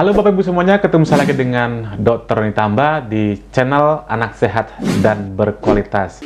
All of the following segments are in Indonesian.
Halo Bapak Ibu semuanya, ketemu saya lagi dengan Dr. Nitamba di channel Anak Sehat dan Berkualitas.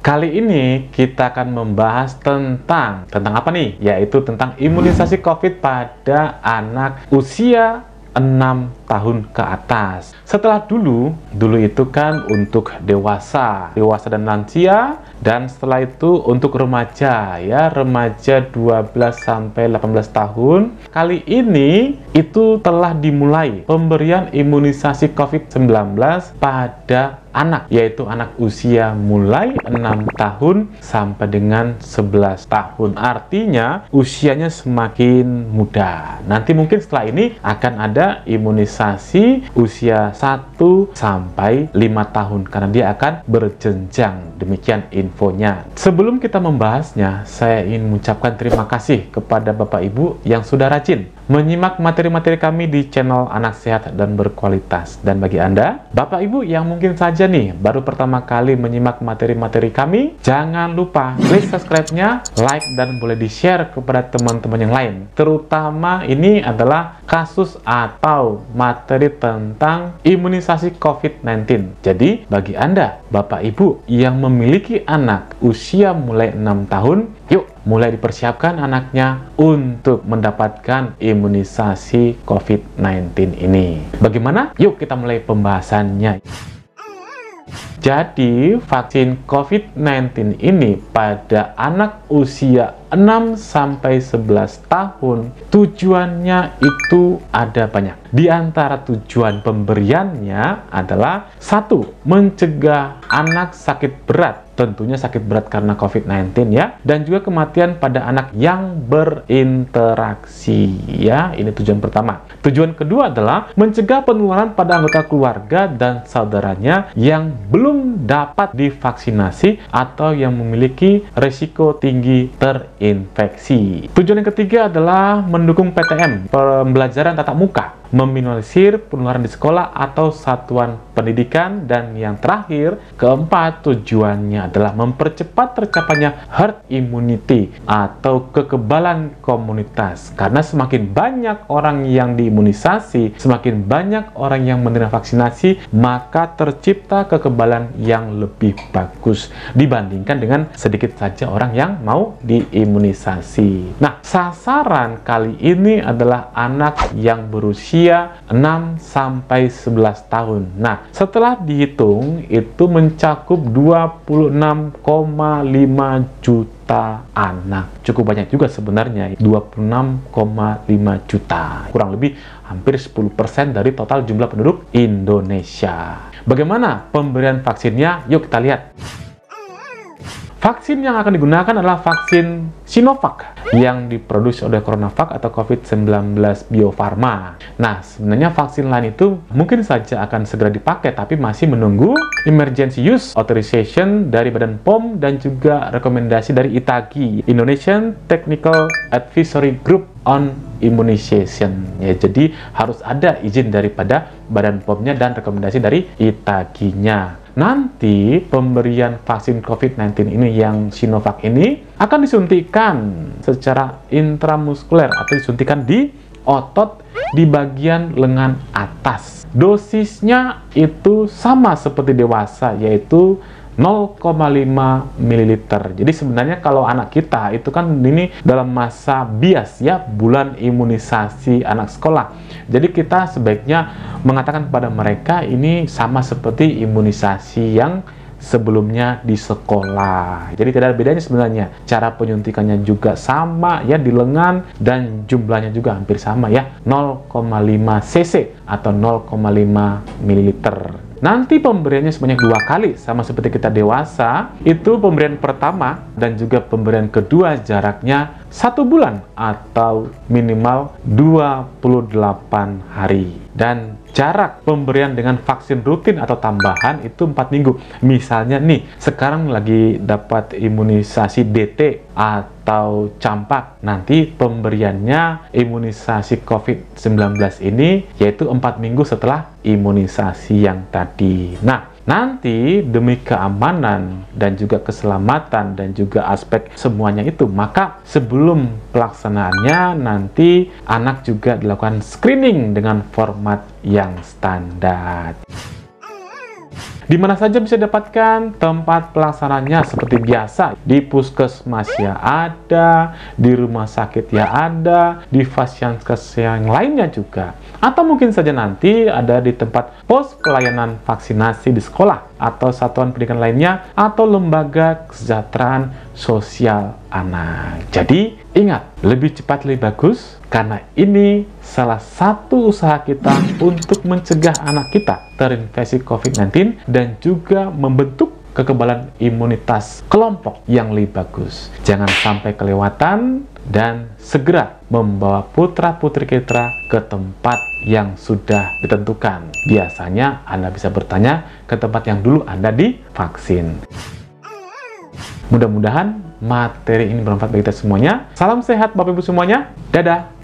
Kali ini kita akan membahas tentang apa nih? Yaitu tentang imunisasi COVID pada anak usia 6 tahun ke atas. Setelah dulu itu kan untuk dewasa dan lansia, dan setelah itu untuk remaja ya, remaja 12 sampai 18 tahun. Kali ini itu telah dimulai pemberian imunisasi COVID-19 pada anak, yaitu anak usia mulai 6 tahun sampai dengan 11 tahun. Artinya usianya semakin muda. Nanti mungkin setelah ini akan ada imunisasi usia 1 sampai 5 tahun karena dia akan berjenjang. Demikian infonya. Sebelum kita membahasnya, saya ingin mengucapkan terima kasih kepada Bapak Ibu yang sudah rajin menyimak materi-materi kami di channel Anak Sehat dan Berkualitas. Dan bagi Anda, Bapak Ibu yang mungkin saja nih baru pertama kali menyimak materi-materi kami, jangan lupa klik subscribe-nya, like, dan boleh di-share kepada teman-teman yang lain. Terutama ini adalah kasus atau materi tentang imunisasi COVID-19. Jadi, bagi Anda, Bapak Ibu yang memiliki anak usia mulai 6 tahun, yuk mulai dipersiapkan anaknya untuk mendapatkan imunisasi COVID-19 ini. Bagaimana? Yuk kita mulai pembahasannya. Jadi, vaksin COVID-19 ini pada anak usia 6 sampai 11 tahun tujuannya itu ada banyak. Di antara tujuan pemberiannya adalah 1. Mencegah anak sakit berat, tentunya sakit berat karena COVID-19 ya, dan juga kematian pada anak yang berinteraksi ya. Ini tujuan pertama. Tujuan kedua adalah mencegah penularan pada anggota keluarga dan saudaranya yang belum dapat divaksinasi atau yang memiliki risiko tinggi terinfeksi. Tujuan yang ketiga adalah mendukung PTM, pembelajaran tatap muka, meminimalisir penularan di sekolah atau satuan pendidikan, dan yang terakhir, keempat, tujuannya adalah mempercepat tercapainya herd immunity atau kekebalan komunitas. Karena semakin banyak orang yang diimunisasi, semakin banyak orang yang menerima vaksinasi, maka tercipta kekebalan yang lebih bagus dibandingkan dengan sedikit saja orang yang mau diimunisasi. Nah, sasaran kali ini adalah anak yang berusia 6 sampai 11 tahun. Nah, setelah dihitung itu mencakup 26,5 juta anak. Cukup banyak juga sebenarnya, 26,5 juta. Kurang lebih hampir 10% dari total jumlah penduduk Indonesia. Bagaimana pemberian vaksinnya? Yuk kita lihat. Vaksin yang akan digunakan adalah vaksin Sinovac yang diproduksi oleh CoronaVac atau COVID-19 Bio Farma. Nah, sebenarnya vaksin lain itu mungkin saja akan segera dipakai, tapi masih menunggu emergency use authorization dari Badan POM dan juga rekomendasi dari ITAGI, Indonesian Technical Advisory Group on Immunization. Ya, jadi harus ada izin daripada Badan POM-nya dan rekomendasi dari ITAGI-nya. Nanti pemberian vaksin COVID-19 ini yang Sinovac ini akan disuntikan secara intramuskuler atau disuntikan di otot di bagian lengan atas. Dosisnya itu sama seperti dewasa, yaitu 0,5 ml. Jadi sebenarnya kalau anak kita itu kan ini dalam masa bias ya, bulan imunisasi anak sekolah. Jadi kita sebaiknya mengatakan kepada mereka ini sama seperti imunisasi yang sebelumnya di sekolah. Jadi tidak ada bedanya sebenarnya. Cara penyuntikannya juga sama ya di lengan, dan jumlahnya juga hampir sama ya, 0,5 cc atau 0,5 ml. Nanti pemberiannya sebanyak 2 kali, sama seperti kita dewasa. Itu pemberian pertama dan juga pemberian kedua jaraknya 1 bulan atau minimal 28 hari. Dan jarak pemberian dengan vaksin rutin atau tambahan itu 4 minggu. Misalnya nih, sekarang lagi dapat imunisasi DT atau campak. Nanti pemberiannya imunisasi COVID-19 ini yaitu 4 minggu setelah imunisasi yang tadi. Nah, Nanti demi keamanan dan juga keselamatan dan juga aspek semuanya itu, maka sebelum pelaksanaannya nanti anak juga dilakukan screening dengan format yang standar. Di mana saja bisa dapatkan tempat pelaksananya seperti biasa, di puskesmas ya ada, di rumah sakit ya ada, di vaskes yang lainnya juga, atau mungkin saja nanti ada di tempat pos pelayanan vaksinasi di sekolah atau satuan pendidikan lainnya atau lembaga kesejahteraan sosial anak. Jadi ingat, lebih cepat lebih bagus, karena ini salah satu usaha kita untuk mencegah anak kita terinfeksi COVID-19 dan juga membentuk kekebalan imunitas kelompok yang lebih bagus. Jangan sampai kelewatan dan segera membawa putra-putri kita ke tempat yang sudah ditentukan. Biasanya Anda bisa bertanya ke tempat yang dulu Anda divaksin. Mudah-mudahan materi ini bermanfaat bagi kita semuanya. Salam sehat Bapak Ibu semuanya. Dadah.